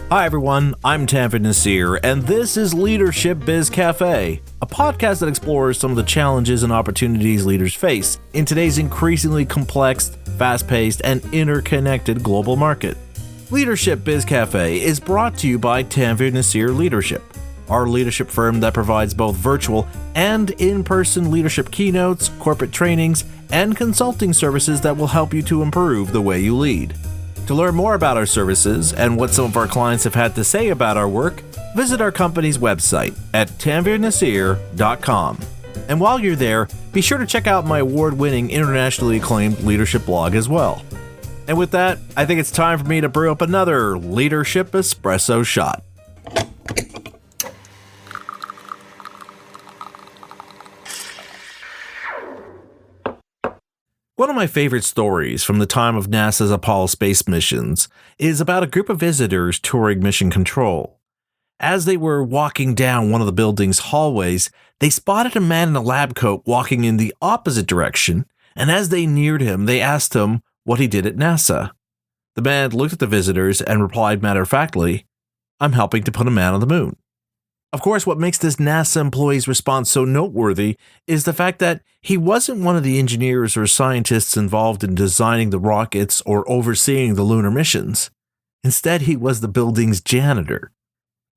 Hi everyone, I'm Tanvir Nasir, and this is Leadership Biz Cafe, a podcast that explores some of the challenges and opportunities leaders face in today's increasingly complex, fast-paced, and interconnected global market. Leadership Biz Cafe is brought to you by Tanvir Nasir Leadership, our leadership firm that provides both virtual and in-person leadership keynotes, corporate trainings, and consulting services that will help you to improve the way you lead. To learn more about our services and what some of our clients have had to say about our work, visit our company's website at tanvirnasir.com. And while you're there, be sure to check out my award-winning, internationally acclaimed leadership blog as well. And with that, I think it's time for me to brew up another Leadership Espresso Shot. One of my favorite stories from the time of NASA's Apollo space missions is about a group of visitors touring Mission Control. As they were walking down one of the building's hallways, they spotted a man in a lab coat walking in the opposite direction, and as they neared him, they asked him what he did at NASA. The man looked at the visitors and replied matter-of-factly, "I'm helping to put a man on the moon." Of course, what makes this NASA employee's response so noteworthy is the fact that he wasn't one of the engineers or scientists involved in designing the rockets or overseeing the lunar missions. Instead, he was the building's janitor.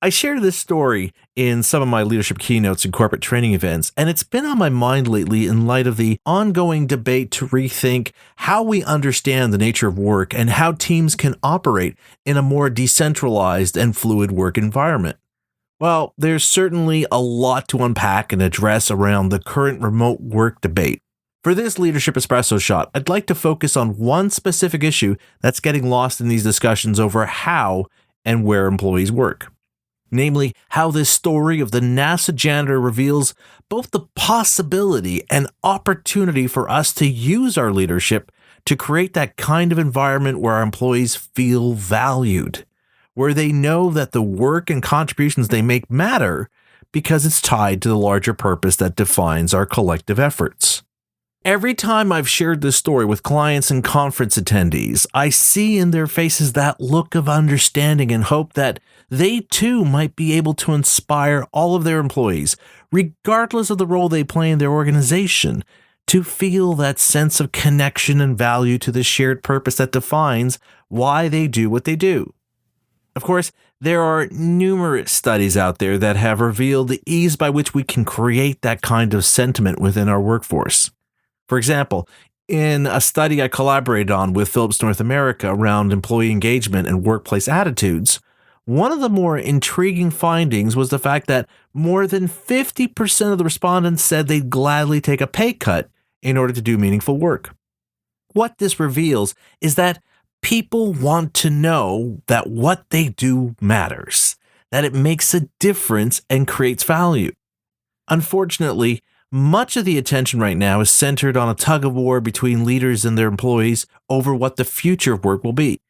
I share this story in some of my leadership keynotes and corporate training events, and it's been on my mind lately in light of the ongoing debate to rethink how we understand the nature of work and how teams can operate in a more decentralized and fluid work environment. Well, there's certainly a lot to unpack and address around the current remote work debate. For this Leadership Espresso Shot, I'd like to focus on one specific issue that's getting lost in these discussions over how and where employees work. Namely, how this story of the NASA janitor reveals both the possibility and opportunity for us to use our leadership to create that kind of environment where our employees feel valued, where they know that the work and contributions they make matter because it's tied to the larger purpose that defines our collective efforts. Every time I've shared this story with clients and conference attendees, I see in their faces that look of understanding and hope that they too might be able to inspire all of their employees, regardless of the role they play in their organization, to feel that sense of connection and value to the shared purpose that defines why they do what they do. Of course, there are numerous studies out there that have revealed the ease by which we can create that kind of sentiment within our workforce. For example, in a study I collaborated on with Philips North America around employee engagement and workplace attitudes, one of the more intriguing findings was the fact that more than 50% of the respondents said they'd gladly take a pay cut in order to do meaningful work. What this reveals is that people want to know that what they do matters, that it makes a difference and creates value. Unfortunately, much of the attention right now is centered on a tug-of-war between leaders and their employees over what the future of work will be.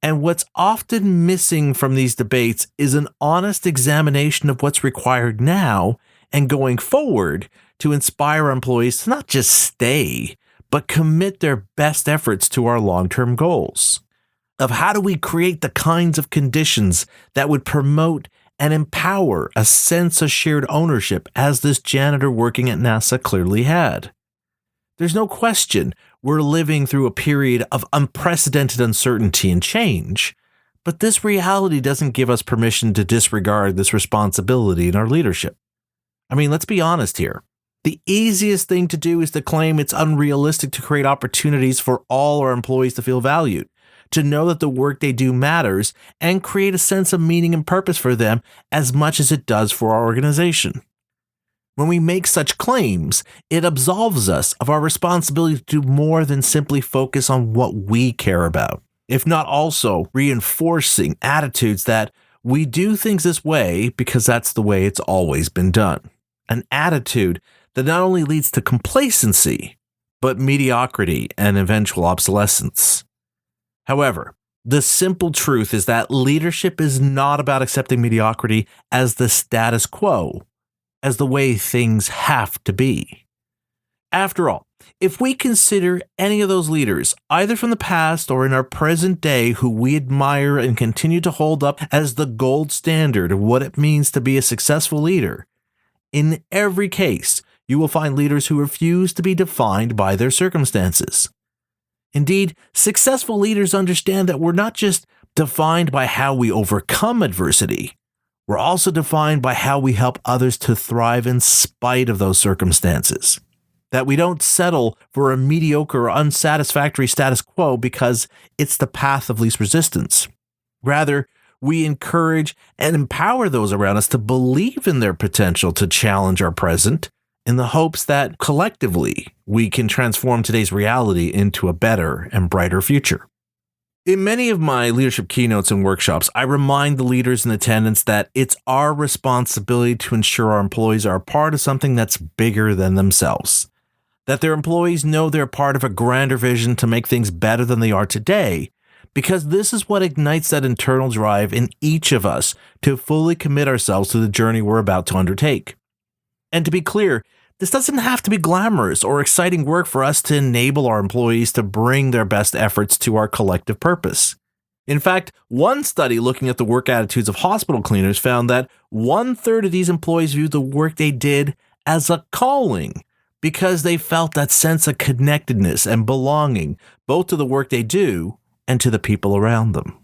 And what's often missing from these debates is an honest examination of what's required now and going forward to inspire our employees to not just stay, but commit their best efforts to our long-term goals. Of how do we create the kinds of conditions that would promote and empower a sense of shared ownership as this janitor working at NASA clearly had. There's no question we're living through a period of unprecedented uncertainty and change, but this reality doesn't give us permission to disregard this responsibility in our leadership. I mean, let's be honest here. The easiest thing to do is to claim it's unrealistic to create opportunities for all our employees to feel valued, to know that the work they do matters, and create a sense of meaning and purpose for them as much as it does for our organization. When we make such claims, it absolves us of our responsibility to do more than simply focus on what we care about, if not also reinforcing attitudes that we do things this way because that's the way it's always been done. An attitude that not only leads to complacency, but mediocrity and eventual obsolescence. However, the simple truth is that leadership is not about accepting mediocrity as the status quo, as the way things have to be. After all, If we consider any of those leaders, either from the past or in our present day, who we admire and continue to hold up as the gold standard of what it means to be a successful leader, in every case, you will find leaders who refuse to be defined by their circumstances. Indeed, successful leaders understand that we're not just defined by how we overcome adversity, we're also defined by how we help others to thrive in spite of those circumstances. That we don't settle for a mediocre or unsatisfactory status quo because it's the path of least resistance. Rather, we encourage and empower those around us to believe in their potential to challenge our present in the hopes that collectively we can transform today's reality into a better and brighter future. In many of my leadership keynotes and workshops, I remind the leaders in attendance that it's our responsibility to ensure our employees are a part of something that's bigger than themselves. That their employees know they're part of a grander vision to make things better than they are today, because this is what ignites that internal drive in each of us to fully commit ourselves to the journey we're about to undertake. And to be clear, this doesn't have to be glamorous or exciting work for us to enable our employees to bring their best efforts to our collective purpose. In fact, one study looking at the work attitudes of hospital cleaners found that 1/3 of these employees viewed the work they did as a calling because they felt that sense of connectedness and belonging, both to the work they do and to the people around them.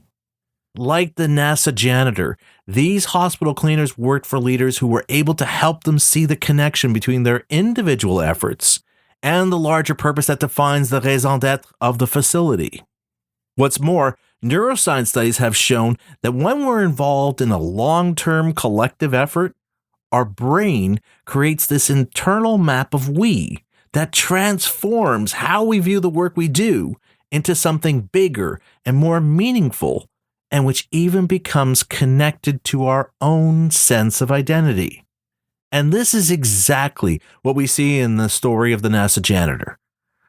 Like the NASA janitor, these hospital cleaners worked for leaders who were able to help them see the connection between their individual efforts and the larger purpose that defines the raison d'être of the facility. What's more, neuroscience studies have shown that when we're involved in a long-term collective effort, our brain creates this internal map of we that transforms how we view the work we do into something bigger and more meaningful, and which even becomes connected to our own sense of identity. And this is exactly what we see in the story of the NASA janitor.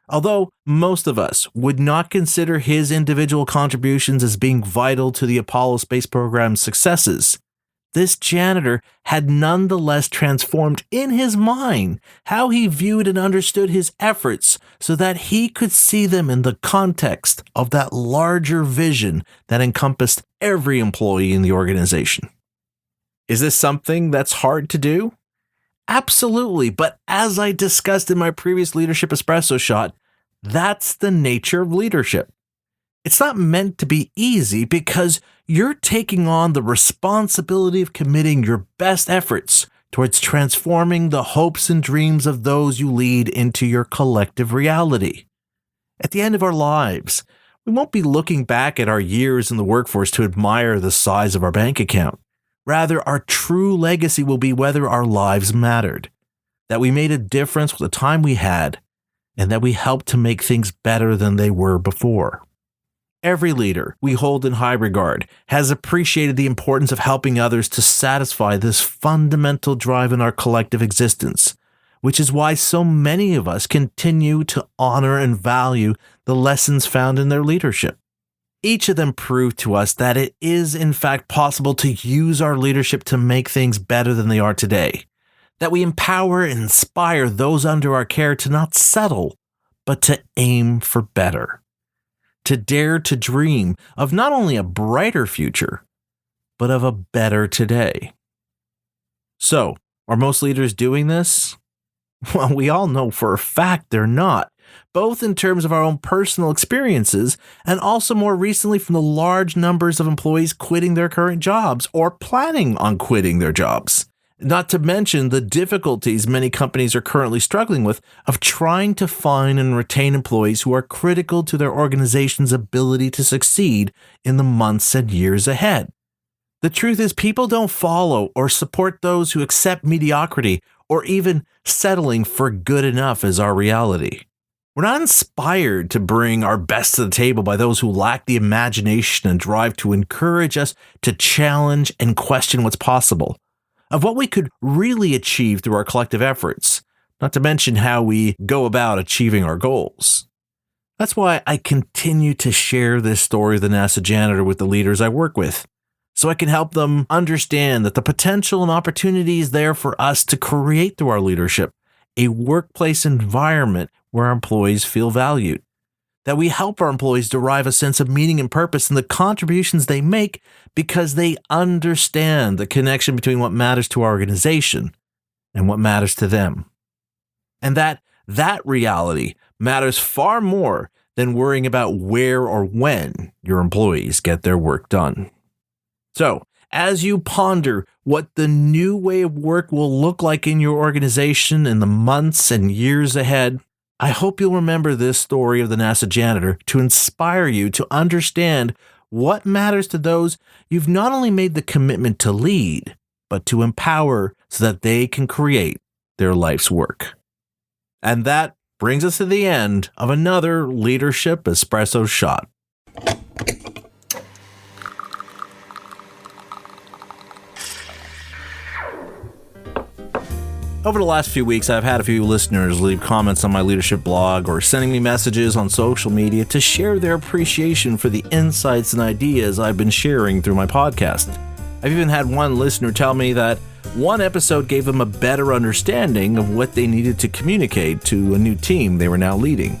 Although most of us would not consider his individual contributions as being vital to the Apollo space program's successes, this janitor had nonetheless transformed in his mind how he viewed and understood his efforts so that he could see them in the context of that larger vision that encompassed every employee in the organization. Is this something that's hard to do? Absolutely, but as I discussed in my previous Leadership Espresso Shot, that's the nature of leadership. It's not meant to be easy because you're taking on the responsibility of committing your best efforts towards transforming the hopes and dreams of those you lead into your collective reality. At the end of our lives, we won't be looking back at our years in the workforce to admire the size of our bank account. Rather, our true legacy will be whether our lives mattered, that we made a difference with the time we had, and that we helped to make things better than they were before. Every leader we hold in high regard has appreciated the importance of helping others to satisfy this fundamental drive in our collective existence, which is why so many of us continue to honor and value the lessons found in their leadership. Each of them proved to us that it is in fact possible to use our leadership to make things better than they are today, that we empower and inspire those under our care to not settle, but to aim for better. To dare to dream of not only a brighter future, but of a better today. So, are most leaders doing this? Well, we all know for a fact they're not, both in terms of our own personal experiences and also more recently from the large numbers of employees quitting their current jobs or planning on quitting their jobs. Not to mention the difficulties many companies are currently struggling with of trying to find and retain employees who are critical to their organization's ability to succeed in the months and years ahead. The truth is, people don't follow or support those who accept mediocrity or even settling for good enough as our reality. We're not inspired to bring our best to the table by those who lack the imagination and drive to encourage us to challenge and question what's possible, of what we could really achieve through our collective efforts, not to mention how we go about achieving our goals. That's why I continue to share this story of the NASA janitor with the leaders I work with, so I can help them understand that the potential and opportunity is there for us to create through our leadership a workplace environment where our employees feel valued. That we help our employees derive a sense of meaning and purpose in the contributions they make because they understand the connection between what matters to our organization and what matters to them. And that reality matters far more than worrying about where or when your employees get their work done. So, as you ponder what the new way of work will look like in your organization in the months and years ahead, I hope you'll remember this story of the NASA janitor to inspire you to understand what matters to those you've not only made the commitment to lead, but to empower so that they can create their life's work. And that brings us to the end of another Leadership Espresso Shot. Over the last few weeks, I've had a few listeners leave comments on my leadership blog or sending me messages on social media to share their appreciation for the insights and ideas I've been sharing through my podcast. I've even had one listener tell me that one episode gave them a better understanding of what they needed to communicate to a new team they were now leading.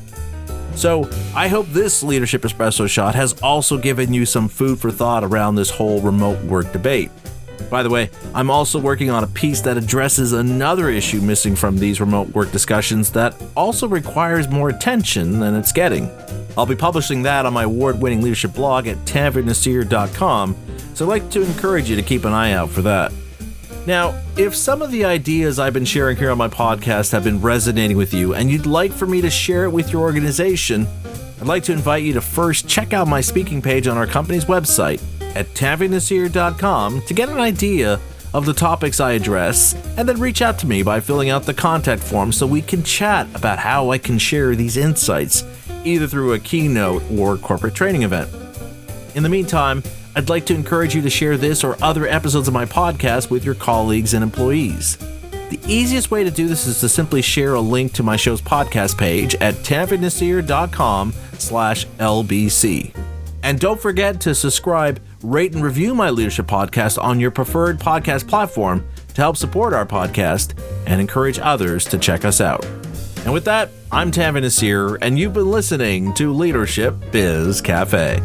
So, I hope this Leadership Espresso Shot has also given you some food for thought around this whole remote work debate. By the way, I'm also working on a piece that addresses another issue missing from these remote work discussions that also requires more attention than it's getting. I'll be publishing that on my award-winning leadership blog at tanvirnaseer.com, so I'd like to encourage you to keep an eye out for that. Now, if some of the ideas I've been sharing here on my podcast have been resonating with you and you'd like for me to share it with your organization, I'd like to invite you to first check out my speaking page on our company's website at tanvirnaseer.com to get an idea of the topics I address, and then reach out to me by filling out the contact form so we can chat about how I can share these insights, either through a keynote or corporate training event. In the meantime, I'd like to encourage you to share this or other episodes of my podcast with your colleagues and employees. The easiest way to do this is to simply share a link to my show's podcast page at tanvirnaseer.com/LBC. And don't forget to subscribe, rate, and review my leadership podcast on your preferred podcast platform to help support our podcast and encourage others to check us out. And with that, I'm Tanvir Naseer, and you've been listening to Leadership Biz Cafe.